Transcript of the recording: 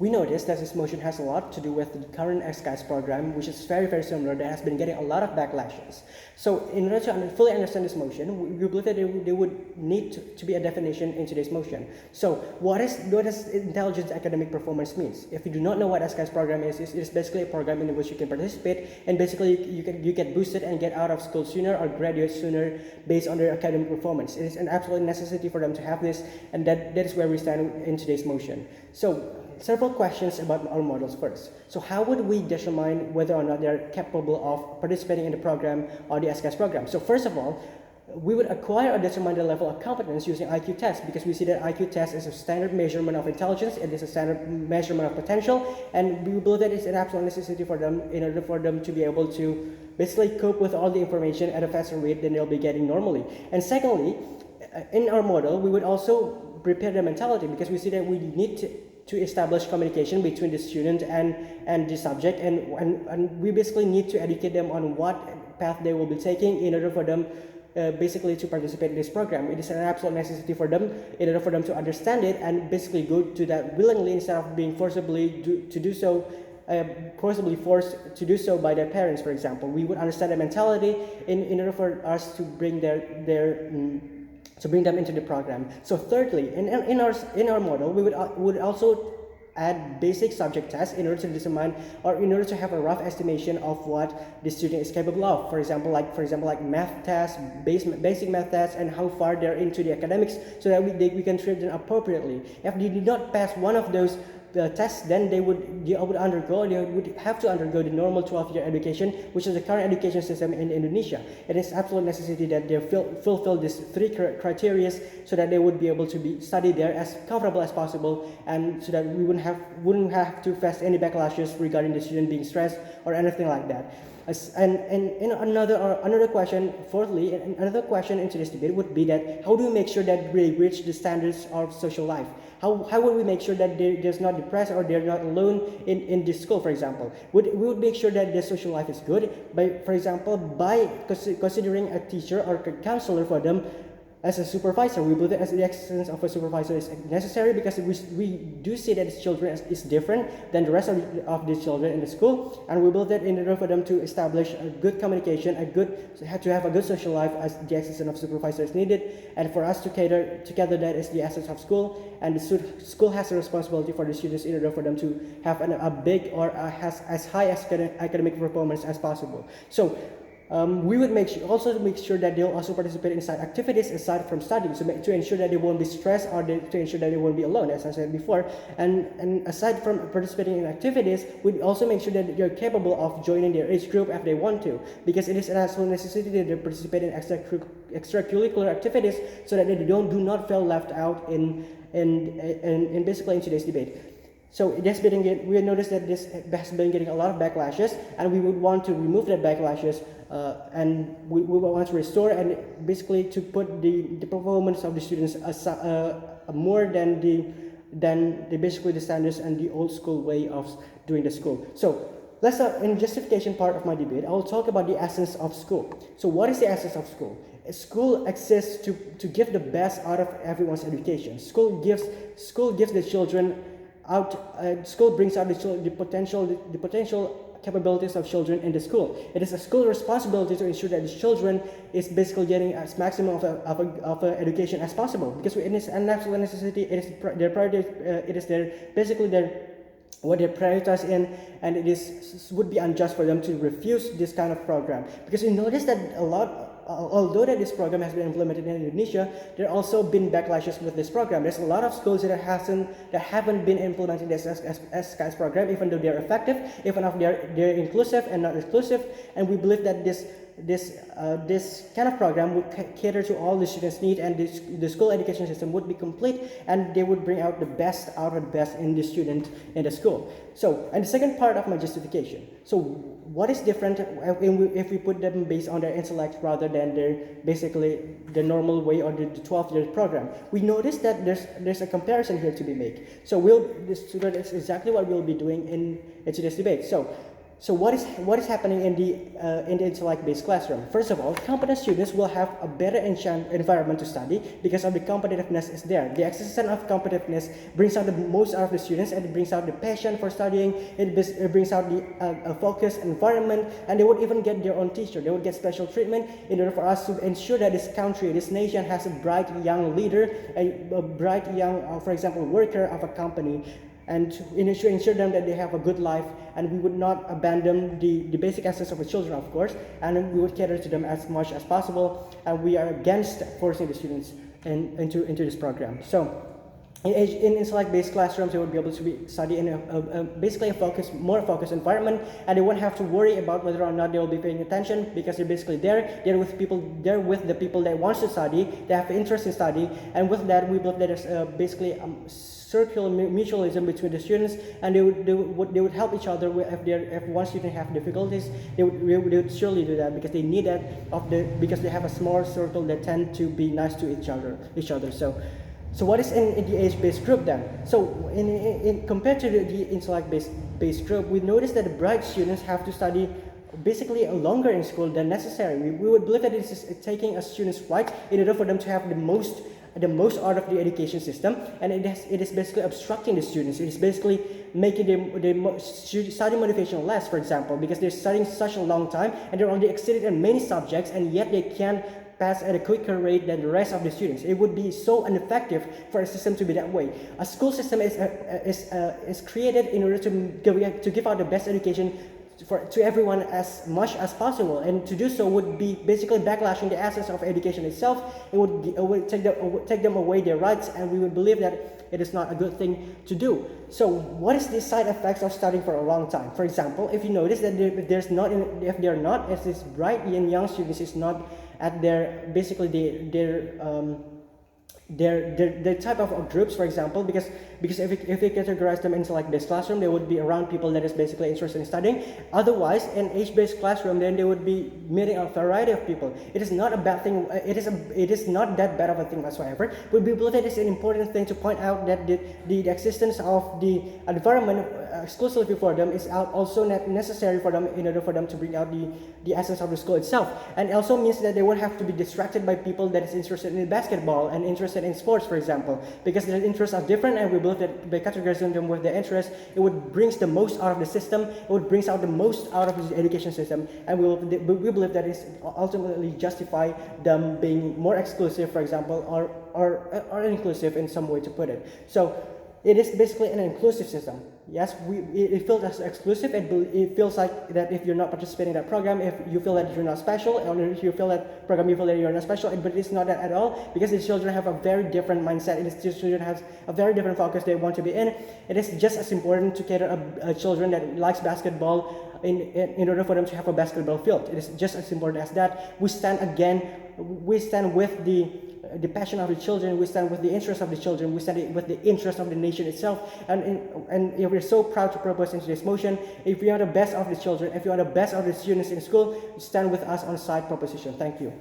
We noticed that this motion has a lot to do with the current SKS program, which is very, very similar, that has been getting a lot of backlashes. So in order to fully understand this motion, we believe that there would need to be a definition in today's motion. So what does intelligence academic performance means? If you do not know what SKS program is, it is basically a program in which you can participate, and basically you get boosted and get out of school sooner or graduate sooner based on their academic performance. It is an absolute necessity for them to have this, and that is where we stand in today's motion. So several questions about our models first. So how would we determine whether or not they're capable of participating in the program or the SKS program? So first of all, we would acquire or determine the level of competence using IQ test, because we see that IQ test is a standard measurement of intelligence, it is a standard measurement of potential, and we believe that it's an absolute necessity for them in order for them to be able to basically cope with all the information at a faster rate than they'll be getting normally. And secondly, in our model, we would also prepare their mentality, because we see that we need to establish communication between the student and the subject, and we basically need to educate them on what path they will be taking in order for them basically to participate in this program. It is an absolute necessity for them in order for them to understand it and basically go to that willingly instead of being forcibly forced to do so by their parents, for example. We would understand their mentality in order for us to bring to bring them into the program. So thirdly, in our model, we would also add basic subject tests in order to determine, or in order to have a rough estimation of what the student is capable of. For example, like math tests, basic math tests, and how far they're into the academics, so that we can treat them appropriately. If they did not pass one of those tests, then they would have to undergo the normal 12-year education, which is the current education system in Indonesia. It is absolute necessity that they fulfill these three criteria, so that they would be able to study there as comfortable as possible, and so that we wouldn't have to face any backlashes regarding the student being stressed or anything like that. And another question, fourthly, another question in today's debate would be that how do we make sure that we reach the standards of social life? How would we make sure that they're not depressed or they're not alone in this school, for example? We would make sure that their social life is good for example, by considering a teacher or a counselor for them as a supervisor. We believe that the existence of a supervisor is necessary, because we do see that these children is different than the rest of the children in the school, and we believe that in order for them to establish a good communication, to have a good social life, as the existence of supervisor is needed, and for us to gather that is the essence of school, and the school has a responsibility for the students in order for them to have a big or as high academic performance as possible. So we would make sure that they'll also participate in side activities aside from studying, so to ensure that they won't be stressed or to ensure that they won't be alone, as I said before. And aside from participating in activities, we'd also make sure that they're capable of joining their age group if they want to, because it is an absolute necessity that they participate in extracurricular activities, so that they do not feel left out in basically in today's debate. So we noticed that this has been getting a lot of backlashes, and we would want to remove that backlashes, and we want to restore and basically to put the performance of the students more than basically the standards and the old school way of doing the school. So let's in justification part of my debate, I will talk about the essence of school. So what is the essence of school? School exists to give the best out of everyone's education. School gives the children out. School brings out the potential capabilities of children in the school. It is a school responsibility to ensure that the children is basically getting as maximum of a education as possible, because it is an absolute necessity. It is their priority. It is what they prioritize in, and would be unjust for them to refuse this kind of program, because you notice that although that this program has been implemented in Indonesia, there have also been backlashes with this program. There's a lot of schools that haven't been implementing this SKS program, even though they're effective, even if they're inclusive and not exclusive. And we believe that this kind of program would cater to all the students' need, and the school education system would be complete, and they would bring out the best in the student in the school. So, and the second part of my justification. So, what is different if we put them based on their intellect rather than basically the normal way or the 12-year program? We notice that there's a comparison here to be made. So that's exactly what we'll be doing in today's debate. So So what is happening in the intellect-based classroom? First of all, competent students will have a better environment to study because of the competitiveness is there. The existence of competitiveness brings out the most out of the students, and it brings out the passion for studying. It brings out the a focused environment, and they would even get their own teacher. They would get special treatment in order for us to ensure that this country, this nation, has a bright young leader, a bright young, for example, worker of a company, and to ensure them that they have a good life, and we would not abandon the basic essence of the children, of course, and we would cater to them as much as possible, and we are against forcing the students into this program. So in intellect-based classrooms, they would be able to study in basically a more focused environment, and they won't have to worry about whether or not they will be paying attention, because they're basically they're with the people that want to study, they have interest in study, and with that, we believe that there's basically circular mutualism between the students, and they would help each other if one student have difficulties. They would surely do that, because they need that because they have a small circle that tend to be nice to each other. So what is in the age-based group then? So in compared to the intellect-based group, we notice that the bright students have to study basically longer in school than necessary. We would believe that it is taking a student's right in order for them to have the most out of the education system, and it is basically obstructing the students. It is basically making the study motivation less, for example, because they're studying such a long time and they're already exceeded in many subjects, and yet they can pass at a quicker rate than the rest of the students. It would be so ineffective for a system to be that way. A school system is created in order to give out the best education to everyone as much as possible, and to do so would be basically backlashing the essence of education itself. It would take them away their rights, and we would believe that it is not a good thing to do. So what is the side effects of studying for a long time? For example, if you notice that if they're not as this bright and young students is not at their basically their type of groups, for example, because if we categorize them into like this classroom, they would be around people that is basically interested in studying. Otherwise, in age-based classroom, then they would be meeting a variety of people. It is not a bad thing. It is not that bad of a thing whatsoever. But we believe that it's an important thing to point out that the existence of the environment exclusively for them is also not necessary for them in order for them to bring out the essence of the school itself. And it also means that they won't have to be distracted by people that is interested in basketball and interested in sports, for example, because their interests are different, and we believe that by categorizing them with their interests, it would brings the most out of the system. It would brings out the most out of the education system, and we believe that is ultimately justify them being more exclusive, for example, or inclusive in some way to put it. So it is basically an inclusive system. Yes, it feels as exclusive. It feels like that if you're not participating in that program, if you feel that you're not special, or if you feel that program, you feel that you're not special, but it's not that at all, because the children have a very different mindset. The children have a very different focus they want to be in. It is just as important to cater a children that likes basketball in order for them to have a basketball field. It is just as important as that. We stand with the passion of the children, we stand with the interest of the children, we stand with the interest of the nation itself, and we're so proud to propose into this motion. If you are the best of the children, if you are the best of the students in school, stand with us on side proposition. Thank you.